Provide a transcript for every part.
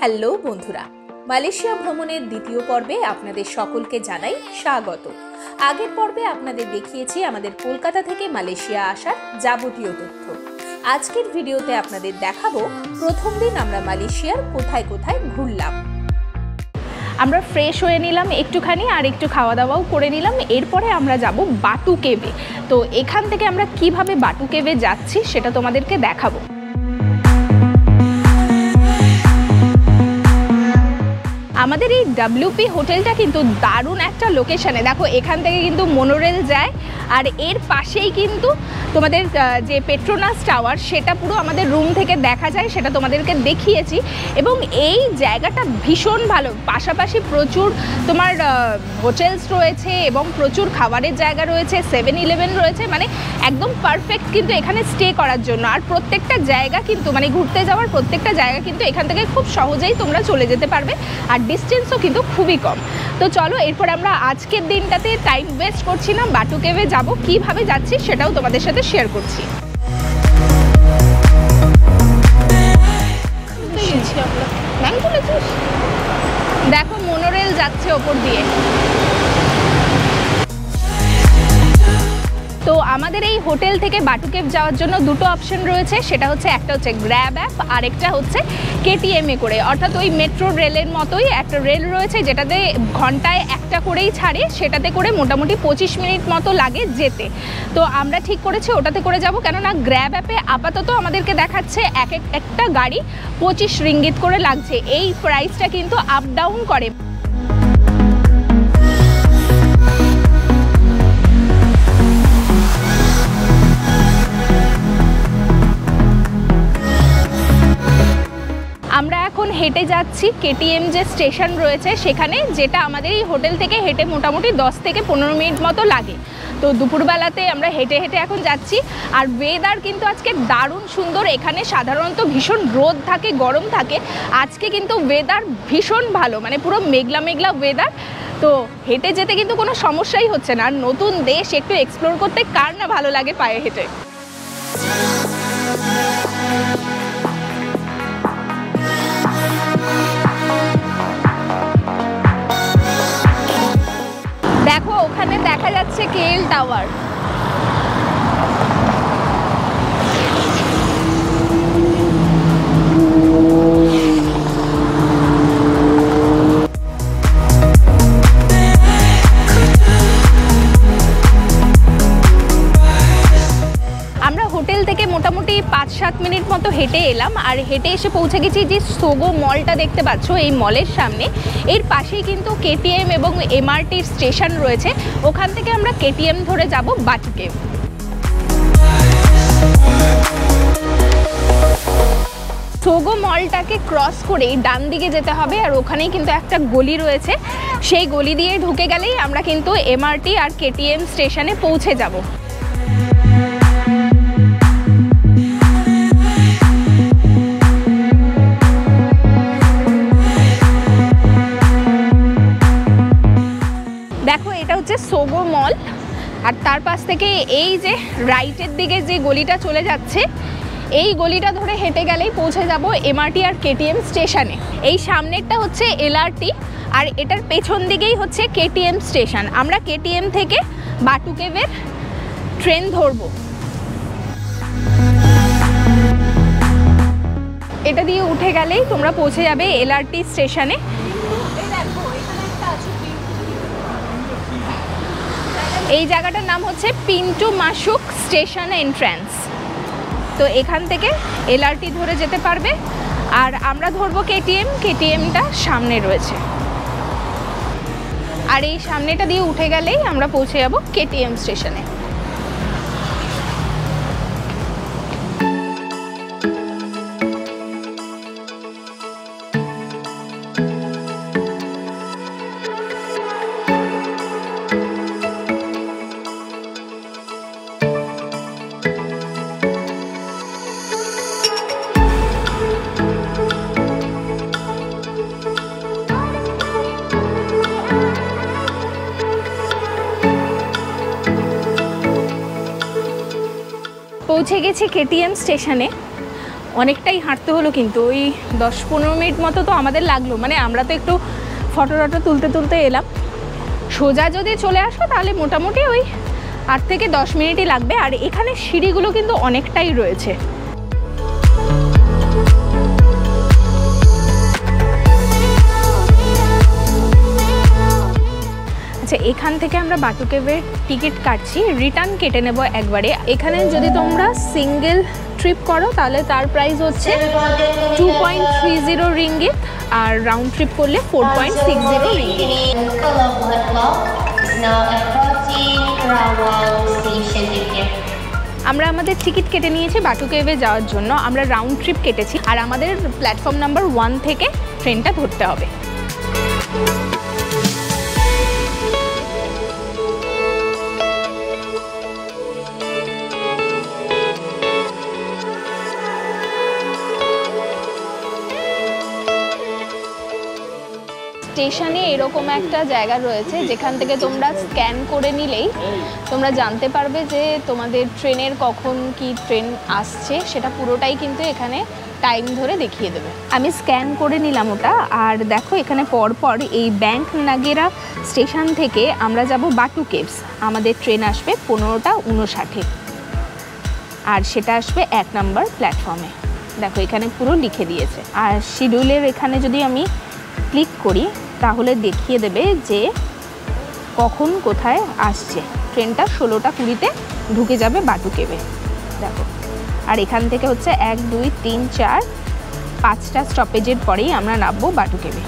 Hello বন্ধুরা, Malaysia ভ্রমণের দ্বিতীয় পর্বে আপনাদের সকলকে জানাই স্বাগত। আগের পর্বে আপনাদের দেখিয়েছি আমাদের কলকাতা থেকে মালয়েশিয়া আসার যাবতীয় তথ্য। আজকের ভিডিওতে আপনাদের দেখাবো প্রথম দিন আমরা মালয়েশিয়ার কোথায় কোথায় ঘুরলাম। আমরা ফ্রেশ হয়ে নিলাম একটুখানি, আর একটু খাওয়া দাওয়াও করে নিলাম। এরপরে আমরা যাব বাটু কেভে। তো এখান থেকে আমরা কিভাবে বাটু কেভে যাচ্ছি সেটা তোমাদেরকে দেখাবো। আমাদের এই WP হোটেলটা কিন্তু দারুণ একটা লোকেশানে। দেখো এখান থেকে কিন্তু মনোরেল যায়, আর এর পাশেই কিন্তু তোমাদের যে পেট্রোনাস টাওয়ার সেটা পুরো আমাদের রুম থেকে দেখা যায়, সেটা তোমাদেরকে দেখিয়েছি। এবং এই জায়গাটা ভীষণ ভালো, পাশাপাশি প্রচুর তোমার হোটেলস রয়েছে এবং প্রচুর খাবারের জায়গা রয়েছে, 7-11 রয়েছে, মানে একদম পারফেক্ট কিন্তু এখানে স্টে করার জন্য। আর প্রত্যেকটা জায়গা কিন্তু মানে ঘুরতে যাওয়ার প্রত্যেকটা জায়গা কিন্তু এখান থেকে খুব সহজেই তোমরা চলে যেতে পারবে, আর ডিস্টেন্সও কিন্তু খুবই কম। তো চলো এরপর আমরা আজকের দিনটাতে টাইম ওয়েস্ট করছি না, বাটু কেভে যাব। কিভাবে যাচ্ছি সেটাও তোমাদের সাথে শেয়ার করছি। দেখো মনোরেল যাচ্ছে ওপর দিয়ে। তো আমাদের এই হোটেল থেকে বাটু কেভ যাওয়ার জন্য দুটো অপশন রয়েছে, সেটা হচ্ছে একটা হচ্ছে গ্র্যাব অ্যাপ, আর একটা হচ্ছে KTM-এ করে, অর্থাৎ ওই মেট্রো রেলের মতোই একটা রেল রয়েছে যেটাতে ঘন্টায় একটা করেই ছাড়ে, সেটাতে করে মোটামুটি 25 মিনিট মতো লাগে যেতে। তো আমরা ঠিক করেছি ওটাতে করে যাব, কেননা গ্র্যাব অ্যাপে আপাতত আমাদেরকে দেখাচ্ছে একটা গাড়ি 25 রিঙ্গিত করে লাগছে। এই প্রাইসটা কিন্তু আপ ডাউন করে। আমরা এখন হেঁটে যাচ্ছি KTM যে স্টেশন রয়েছে সেখানে, যেটা আমাদের এই হোটেল থেকে হেঁটে মোটামুটি 10 থেকে 15 মিনিট মতো লাগে। তো দুপুরবেলাতে আমরা হেঁটে হেঁটে এখন যাচ্ছি। আর ওয়েদার কিন্তু আজকে দারুণ সুন্দর। এখানে সাধারণত ভীষণ রোদ থাকে, গরম থাকে, আজকে কিন্তু ওয়েদার ভীষণ ভালো, মানে পুরো মেঘলা মেঘলা ওয়েদার। তো হেঁটে যেতে কিন্তু কোনো সমস্যাই হচ্ছে না। আর নতুন দেশ একটু এক্সপ্লোর করতে কার না ভালো লাগে পায়ে হেঁটে। দেখো ওখানে দেখা যাচ্ছে KL টাওয়ার। আমরা হোটেল থেকে মোটামুটি 5-7 মিনিট মতো হেঁটে এলাম, আর হেঁটে এসে পৌঁছে গেছি যে সোগো মলটা দেখতে পাচ্ছ এই মলের সামনে। এর পাশেই কিন্তু KTM এবং MRT স্টেশন রয়েছে, ওখান থেকে আমরা KTM ধরে যাব বাটু কেভ। সোগো মলটাকে ক্রস করেই ডান দিকে যেতে হবে, আর ওখানেই কিন্তু একটা গলি রয়েছে, সেই গলি দিয়ে ঢুকে গেলেই আমরা কিন্তু MRT আর KTM স্টেশনে পৌঁছে যাব। দেখো এটা হচ্ছে সোগো মল, আর তার পাশ থেকে এই যে রাইটের দিকে যে গলিটা চলে যাচ্ছে, এই গলিটা ধরে হেঁটে গেলেই পৌঁছে যাব MRT আর KTM স্টেশনে। এই সামনেরটা হচ্ছে LRT, আর এটার পেছন দিকেই হচ্ছে KTM স্টেশন। আমরা KTM থেকে বাটু কেভের ট্রেন ধরবো। এটা দিয়ে উঠে গেলেই তোমরা পৌঁছে যাবে LRT স্টেশনে। এই জায়গাটার নাম হচ্ছে পিন্টু মাসুক স্টেশন এন্ট্রান্স। তো এখান থেকে LRT ধরে যেতে পারবে, আর আমরা ধরবো KTMটা সামনে রয়েছে। আর এই সামনেটা দিয়ে উঠে গেলেই আমরা পৌঁছে যাব KTM স্টেশনে। পৌঁছে গেছি KTM স্টেশনে। অনেকটাই হাঁটতে হলো, কিন্তু ওই 10-15 মিনিট মতো তো আমাদের লাগলো। মানে আমরা তো একটু ফটো তুলতে তুলতে এলাম। সোজা যদি চলে আসো তাহলে মোটামুটি ওই 8 থেকে 10 মিনিটই লাগবে। আর এখানে সিঁড়িগুলো কিন্তু অনেকটাই রয়েছে। আচ্ছা, এখান থেকে আমরা বাটু কেভের টিকিট কাটছি, রিটার্ন কেটে নেব একবারে। এখানে যদি তোমরা সিঙ্গেল ট্রিপ করো তাহলে তার প্রাইস হচ্ছে 2.30 রিঙ্গিত, আর রাউন্ড ট্রিপ করলে 4.60 রিঙ্গিত। আমরা আমাদের টিকিট কেটে নিয়েছি বাটু কেভে যাওয়ার জন্য। আমরা রাউন্ড ট্রিপ কেটেছি, আর আমাদের প্ল্যাটফর্ম নাম্বার 1 থেকে ট্রেনটা ধরতে হবে। স্টেশনে এরকম একটা জায়গা রয়েছে যেখান থেকে তোমরা স্ক্যান করে নিলেই তোমরা জানতে পারবে যে তোমাদের ট্রেনের কখন কি ট্রেন আসছে, সেটা পুরোটাই কিন্তু এখানে টাইম ধরে দেখিয়ে দেবে। আমি স্ক্যান করে নিলাম ওটা। আর দেখো এখানে পরপর এই ব্যাংক নাগেরা স্টেশন থেকে আমরা যাব বাটু কেভস। আমাদের ট্রেন আসবে 15:59, আর সেটা আসবে 1 নম্বর প্ল্যাটফর্মে। দেখো এখানে পুরো লিখে দিয়েছে। আর শিডিউলের এখানে যদি আমি ক্লিক করি তাহলে দেখিয়ে দেবে যে কখন কোথায় আসছে। ট্রেনটা 16:20-তে ঢুকে যাবে বাটু কেভে, দেখো। আর এখান থেকে হচ্ছে 1, 2, 3, 4, 5টা স্টপেজের পরেই আমরা নামবো বাটু কেভে।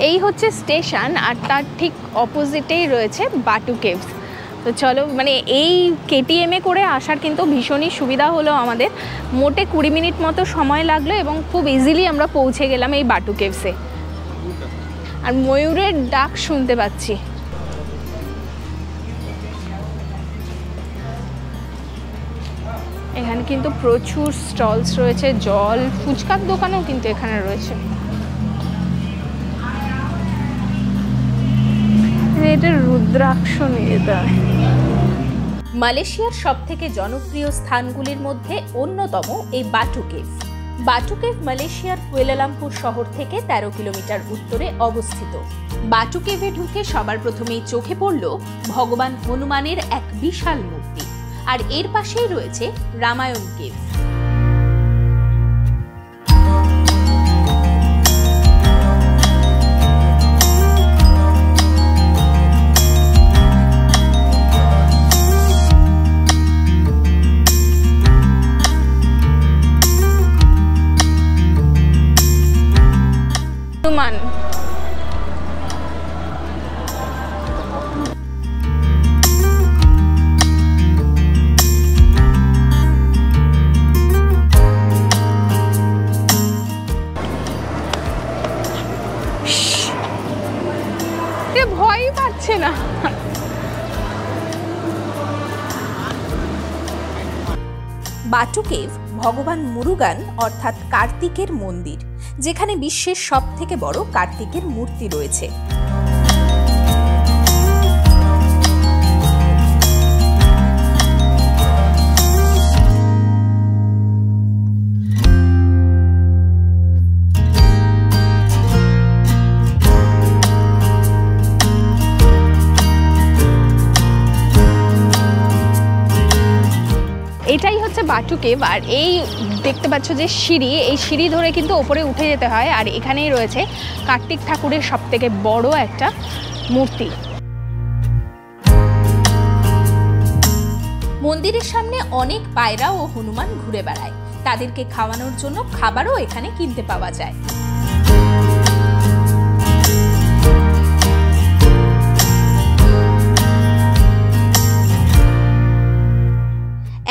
এই হচ্ছে স্টেশন, আর তার ঠিক অপোজিটেই রয়েছে বাটু কেভস। তো চলো, মানে এই কেটিএমে করে আসার কিন্তু ভীষণই সুবিধা হলো আমাদের। মোটে 20 মিনিট মতো সময় লাগলো এবং খুব ইজিলি আমরা পৌঁছে গেলাম এই বাটু কেভসে। আর ময়ূরের ডাক শুনতে পাচ্ছি। এখানে কিন্তু প্রচুর স্টলস রয়েছে, জল, ফুচকার দোকানও কিন্তু এখানে রয়েছে। এটা রুদ্রাক্ষ নিয়ে দেয়। মালয়েশিয়ার সবথেকে জনপ্রিয় স্থানগুলির মধ্যে অন্যতম এই বাটু কেভ। বাটু কেভ মালয়েশিয়ার কুয়ালালামপুর শহর থেকে 13 কিলোমিটার উত্তরে অবস্থিত। বাটু কেভে ঢুকে সবার প্রথমেই চোখে পড়ল ভগবান হনুমানের এক বিশাল মূর্তি, আর এর পাশেই রয়েছে রামায়ণ কেভ। হনুমান ভয়ই পাচ্ছে না। বাটু কেভ ভগবান মুরুগান অর্থাৎ কার্তিকের মন্দির, যেখানে বিশ্বের সবথেকে বড় কার্তিকের মূর্তি রয়েছে। এটাই হচ্ছে বাটু কেভ, আর এই দেখতে পাচ্ছ যে সিঁড়ি, এই সিঁড়ি ধরে কিন্তু ওপরে উঠে যেতে হয়। আর এখানেই রয়েছে কার্তিক ঠাকুরের সবথেকে বড় একটা মূর্তি। মন্দিরের সামনে অনেক পায়রা ও হনুমান ঘুরে বেড়ায়, তাদেরকে খাওয়ানোর জন্য খাবারও এখানে কিনতে পাওয়া যায়।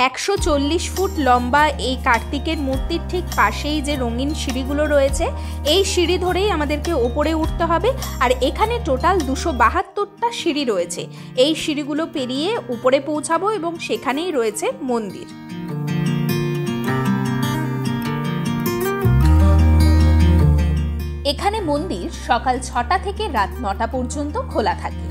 140 ফুট লম্বা এই কার্তিকের মূর্তির ঠিক পাশেই যে রঙিন সিঁড়িগুলো রয়েছে, এই সিঁড়ি ধরেই আমাদেরকে ওপরে উঠতে হবে। আর এখানে টোটাল 272টা সিঁড়ি রয়েছে। এই সিঁড়িগুলো পেরিয়ে উপরে পৌঁছাবো এবং সেখানেই রয়েছে মন্দির। এখানে মন্দির সকাল 6টা থেকে রাত 9টা পর্যন্ত খোলা থাকে।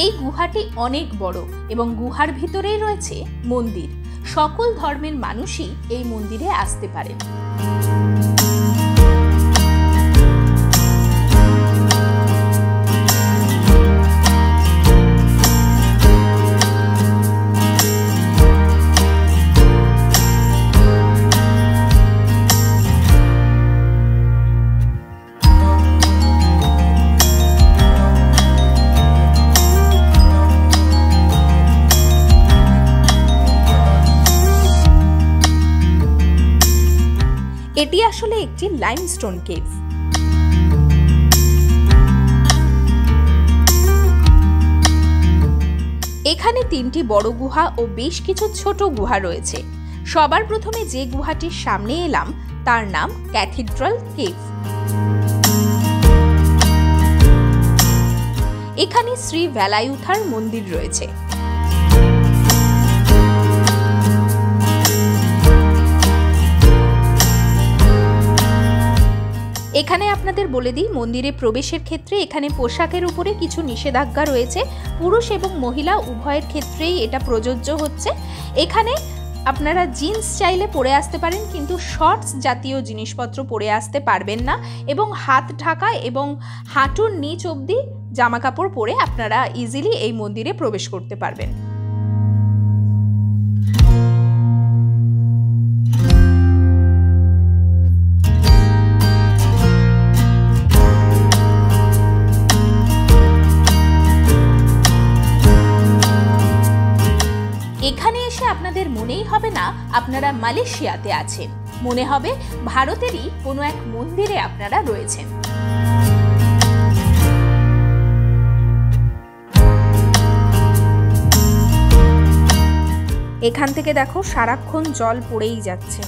এই গুহাটি অনেক বড় এবং গুহার ভিতরেই রয়েছে মন্দির। সকল ধর্মের মানুষই এই মন্দিরে আসতে পারেন। এটি আসলে একটি লাইমস্টোন কেভ। এখানে 3টি বড় গুহা ও বেশ কিছু ছোট গুহা রয়েছে। সবার প্রথমে যে গুহাটির সামনে এলাম তার নাম ক্যাথিড্রাল কেভ। এখানে শ্রী ভ্যালায়ুথার মন্দির রয়েছে। এখানে আপনাদের বলে দিই, মন্দিরে প্রবেশের ক্ষেত্রে এখানে পোশাকের উপরে কিছু নিষেধাজ্ঞা রয়েছে। পুরুষ এবং মহিলা উভয়ের ক্ষেত্রেই এটা প্রযোজ্য হচ্ছে। এখানে আপনারা জিন্স চাইলে পরে আসতে পারেন, কিন্তু শর্টস জাতীয় জিনিসপত্র পরে আসতে পারবেন না এবং হাত ঢাকা এবং হাঁটুর নিচ অবধি জামা কাপড় পরে আপনারা ইজিলি এই মন্দিরে প্রবেশ করতে পারবেন। এখানে এসে আপনাদের মনেই হবে না আপনারা মালয়েশিয়াতে আছেন, মনে হবে ভারতেরই কোনো এক মন্দিরে আপনারা রয়েছেন। এখান থেকে দেখো সারাক্ষণ জল পড়েই যাচ্ছে।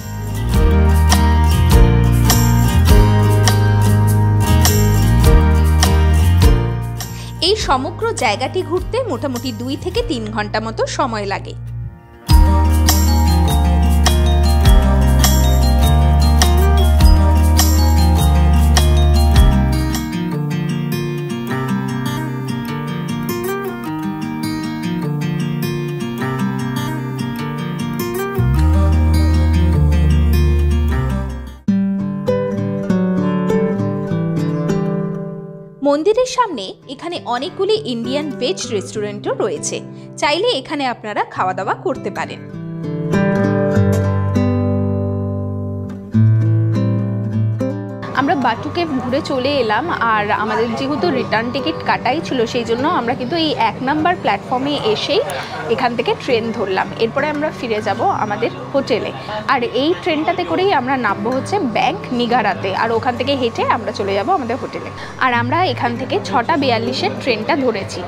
এই সমগ্র জায়গাটি ঘুরতে মোটামুটি 2 থেকে 3 ঘন্টা মতো সময় লাগে। মন্দিরের সামনে এখানে অনেকগুলি ইন্ডিয়ান ভেজ রেস্টুরেন্টও রয়েছে, চাইলে এখানে আপনারা খাওয়া দাওয়া করতে পারেন। আমরা বাটু কেভ ঘুরে চলে এলাম, আর আমাদের যেহেতু রিটার্ন টিকিট কাটাই ছিল সেই জন্য আমরা কিন্তু এই 1 নম্বর প্ল্যাটফর্মে এসেই এখান থেকে ট্রেন ধরলাম। এরপরে আমরা ফিরে যাব আমাদের হোটেলে, আর এই ট্রেনটাতে করেই আমরা নামবো হচ্ছে ব্যাংক নিগারাতে, আর ওখান থেকে হেঁটে আমরা চলে যাব আমাদের হোটেলে। আর আমরা এখান থেকে 6টা 42-এর ট্রেনটা ধরেছি।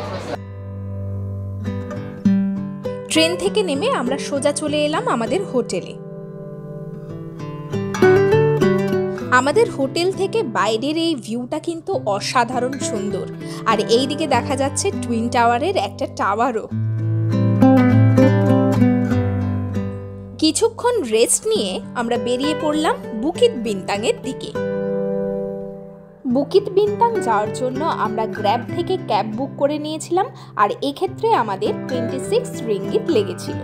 ট্রেন থেকে নেমে আমরা সোজা চলে এলাম আমাদের হোটেলে। আমাদের হোটেল থেকে বাইরের এই ভিউটা কিন্তু অসাধারণ সুন্দর, আর এই দিকে দেখা যাচ্ছে টুইন টাওয়ারের একটা টাওয়ারও। কিছুক্ষণ রেস্ট নিয়ে আমরা বেরিয়ে পড়লাম বুকিত বিন্তাংয়ের দিকে। বুকিত বিন্তাং যাওয়ার জন্য আমরা গ্র্যাব থেকে ক্যাব বুক করে নিয়েছিলাম, আর এক্ষেত্রে আমাদের 26 রিঙ্গিত লেগেছিল।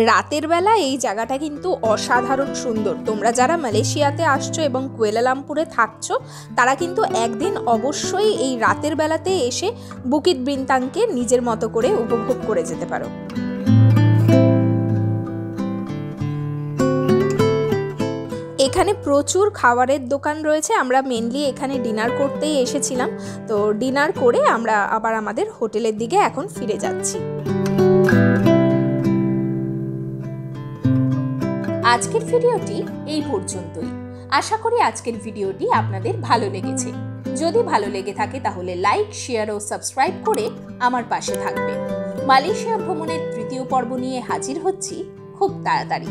রাতের বেলা এই জায়গাটা কিন্তু অসাধারণ সুন্দর। তোমরা যারা মালয়েশিয়াতে আসছো এবং কুয়ালালামপুরে থাকছো তারা কিন্তু একদিন অবশ্যই এই রাতের বেলাতে এসে বুকিত বিন্তাংকে নিজের মতো করে উপভোগ করে যেতে পারো। এখানে প্রচুর খাবারের দোকান রয়েছে। আমরা মেনলি এখানে ডিনার করতেই এসেছিলাম, তো ডিনার করে আমরা আবার আমাদের হোটেলের দিকে এখন ফিরে যাচ্ছি। আজকের ভিডিওটি এই পর্যন্তই। আশা করি আজকের ভিডিওটি আপনাদের ভালো লেগেছে। যদি ভালো লেগে থাকে তাহলে লাইক, শেয়ার ও সাবস্ক্রাইব করে আমার পাশে থাকবেন। মালয়েশিয়া ভ্রমণের তৃতীয় পর্ব নিয়ে হাজির হচ্ছি খুব তাড়াতাড়ি।